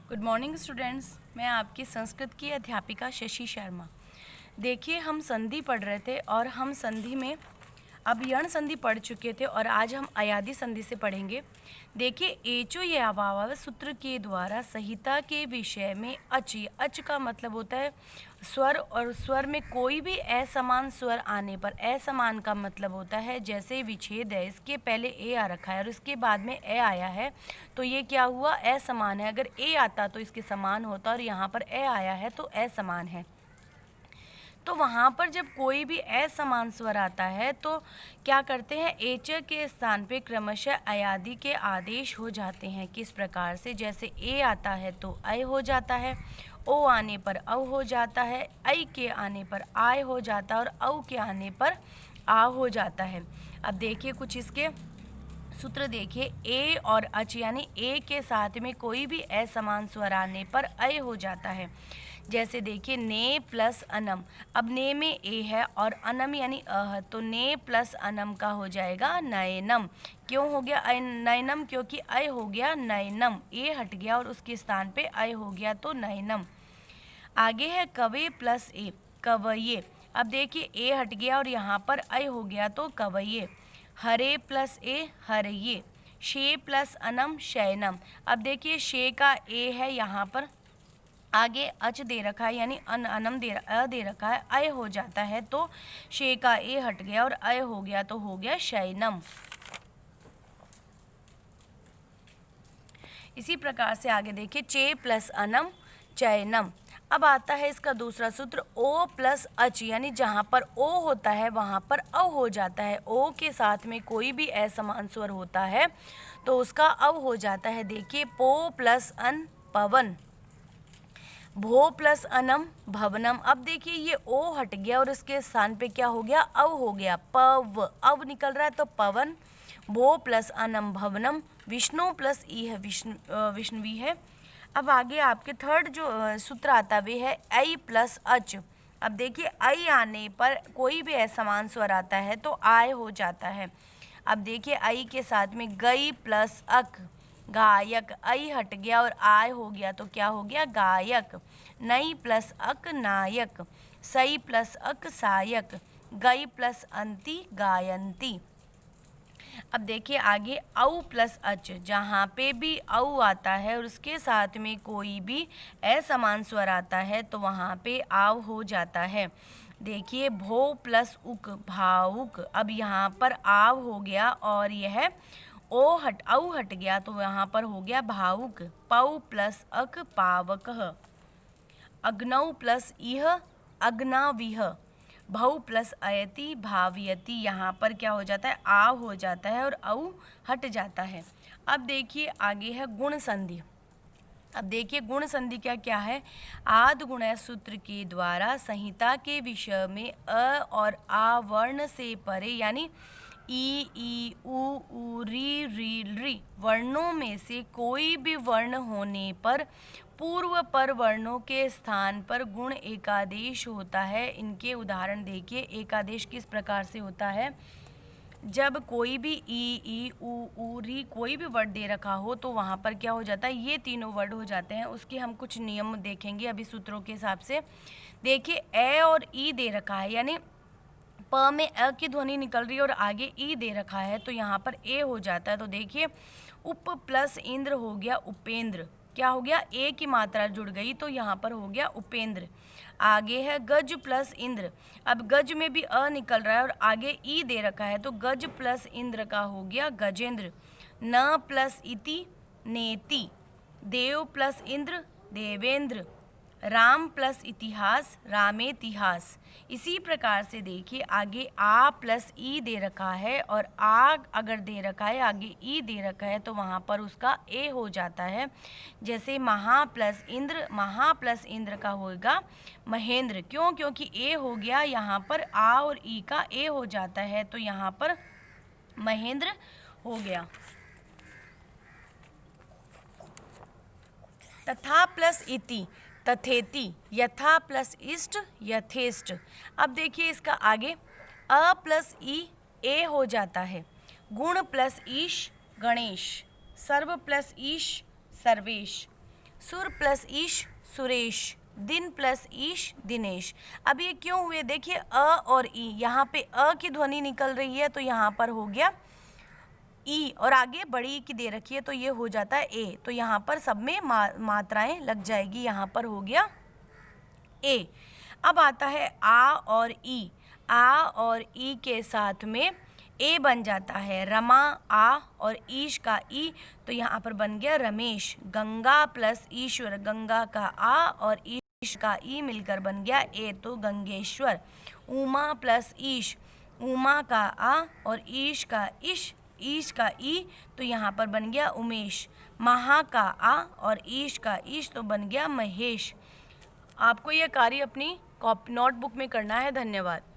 Good morning students. मैं आपकी संस्कृत की अध्यापिका शशि शर्मा। देखिए, हम संधि पढ़ रहे थे और हम संधि में अब यण संधि पढ़ चुके थे और आज हम अयादि संधि से पढ़ेंगे। देखिए, एचो ये अभाव सूत्र के द्वारा संहिता के विषय में अच का मतलब होता है स्वर, और स्वर में कोई भी असमान स्वर आने पर, असमान का मतलब होता है जैसे विच्छेद है, इसके पहले ए आ रखा है और इसके बाद में ए आया है तो ये क्या हुआ, असमान है। अगर ए आता तो इसके समान होता और यहाँ पर ए आया है तो असमान है। तो वहाँ पर जब कोई भी असमान स्वर आता है तो क्या करते हैं, एच के स्थान पे क्रमशः अयादि के आदेश हो जाते हैं। किस प्रकार से, जैसे ए आता है तो अय हो जाता है, ओ आने पर औ हो जाता है, ऐ के आने पर आय हो जाता है और औ के आने पर आ हो जाता है। अब देखिए कुछ इसके सूत्र देखिए, ए और अच यानी ए के साथ में कोई भी असमान स्वर आने पर अय हो जाता है। जैसे देखिए, ने प्लस अनम, अब ने में ए है और अनम यानी अह, तो ने प्लस अनम का हो जाएगा नयनम। क्यों हो गया नयनम, क्योंकि अय हो गया नयनम, ए हट गया और उसके स्थान पे अय हो गया तो नयनम। आगे है कवे प्लस ए, कवये। अब देखिए, ए हट गया और यहाँ पर अय हो गया तो कवये। हरे प्लस ए हरये, शे प्लस अनम शयनम। अब देखिए, शे का ए है यहाँ पर, आगे अच दे रखा है यानी अनम दे रखा है, अय हो जाता है तो शे का ए हट गया और अय हो गया तो हो गया शयनम। इसी प्रकार से आगे देखिए, चे प्लस अनम चयनम। अब आता है इसका दूसरा सूत्र, ओ प्लस अच, यानी जहाँ पर ओ होता है वहाँ पर अ हो जाता है। ओ के साथ में कोई भी असमान स्वर होता है तो उसका अ हो जाता है। देखिए, पो प्लस अन पवन, भो प्लस अनम भवनम। अब देखिए, ये ओ हट गया और इसके स्थान पे क्या हो गया, अव हो गया, पव, अव निकल रहा है तो पवन। भो प्लस अनम भवनम, विष्णु प्लस ई है विष्णवी है। अब आगे आपके थर्ड जो सूत्र आता वे है ऐ प्लस अच। अब देखिए, ऐ आने पर कोई भी असमान स्वर आता है तो आय हो जाता है। अब देखिए, ऐ के साथ में गई प्लस अक, गायक, ऐ हट गया और आय हो गया तो क्या हो गया, गायक। नई प्लस अक नायक, सई प्लस अक सायक, गई प्लस अंति गायंती। अब देखिए आगे, औ प्लस अच, जहाँ पे भी औ आता है और उसके साथ में कोई भी असमान स्वर आता है तो वहाँ पे आव हो जाता है। देखिए, भो प्लस उक भावुक, अब यहाँ पर आव हो गया और यह औ हट गया तो यहाँ पर हो गया भावुक। पौ प्लस अक पावक, अग्नौ प्लस इह अग्नाविह, भव प्लस अयति भावयति, यहाँ पर क्या हो जाता है, आव हो जाता है और औ हट जाता है। अब देखिए आगे है गुण संधि। अब देखिए, गुण संधि क्या क्या है, आद गुण सूत्र के द्वारा संहिता के विषय में अ और आ वर्ण से परे यानी ई उ री वर्णों में से कोई भी वर्ण होने पर पूर्व पर वर्णों के स्थान पर गुण एकादेश होता है। इनके उदाहरण देखिए, एकादेश किस प्रकार से होता है, जब कोई भी ई उ री कोई भी वर्ड दे रखा हो तो वहाँ पर क्या हो जाता है, ये तीनों वर्ड हो जाते हैं। उसके हम कुछ नियम देखेंगे अभी सूत्रों के हिसाब से। देखिए, ए और ई दे रखा है यानी प में अ की ध्वनि निकल रही है और आगे ई दे रखा है तो यहाँ पर ए हो जाता है। तो देखिए, उप प्लस इंद्र हो गया उपेंद्र, क्या हो गया, ए की मात्रा जुड़ गई तो यहाँ पर हो गया उपेंद्र। आगे है गज प्लस इंद्र, अब गज में भी अ निकल रहा है और आगे ई दे रखा है तो गज प्लस इंद्र का हो गया गजेंद्र। न प्लस इति नेति, देव प्लस इंद्र देवेंद्र, राम प्लस इतिहास रामेतिहास। इसी प्रकार से देखिए, आगे आ प्लस ई दे रखा है और आ अगर दे रखा है आगे ई दे रखा है तो वहाँ पर उसका ए हो जाता है। जैसे महा प्लस इंद्र का होगा महेंद्र, क्यों, क्योंकि ए हो गया यहाँ पर, आ और ई का ए हो जाता है तो यहाँ पर महेंद्र हो गया। तथा प्लस इति तथेति, यथा प्लस इष्ट यथेष्ट। अब देखिए इसका आगे, अ प्लस ई ए हो जाता है, गुण प्लस ईश गणेश, सर्व प्लस ईश सर्वेश, सुर प्लस ईश सुरेश, दिन प्लस ईश दिनेश। अब ये क्यों हुए, देखिए अ और ई, यहाँ पे अ की ध्वनि निकल रही है तो यहाँ पर हो गया ई, और आगे बड़ी ई की दे रखी है तो ये हो जाता है ए, तो यहाँ पर सब में मात्राएं लग जाएगी, यहाँ पर हो गया ए। अब आता है आ और ई, आ और ई के साथ में ए बन जाता है रमा, आ और ईश का ई, तो यहाँ पर बन गया रमेश। गंगा प्लस ईश्वर, गंगा का आ और ईश का ई मिलकर बन गया ए, तो गंगेश्वर। उमा प्लस ईश, उमा का आ और ईश का इश, ईश का ई, तो यहाँ पर बन गया उमेश। महा का आ और ईश का ईश, तो बन गया महेश। आपको यह कार्य अपनी नोटबुक में करना है। धन्यवाद।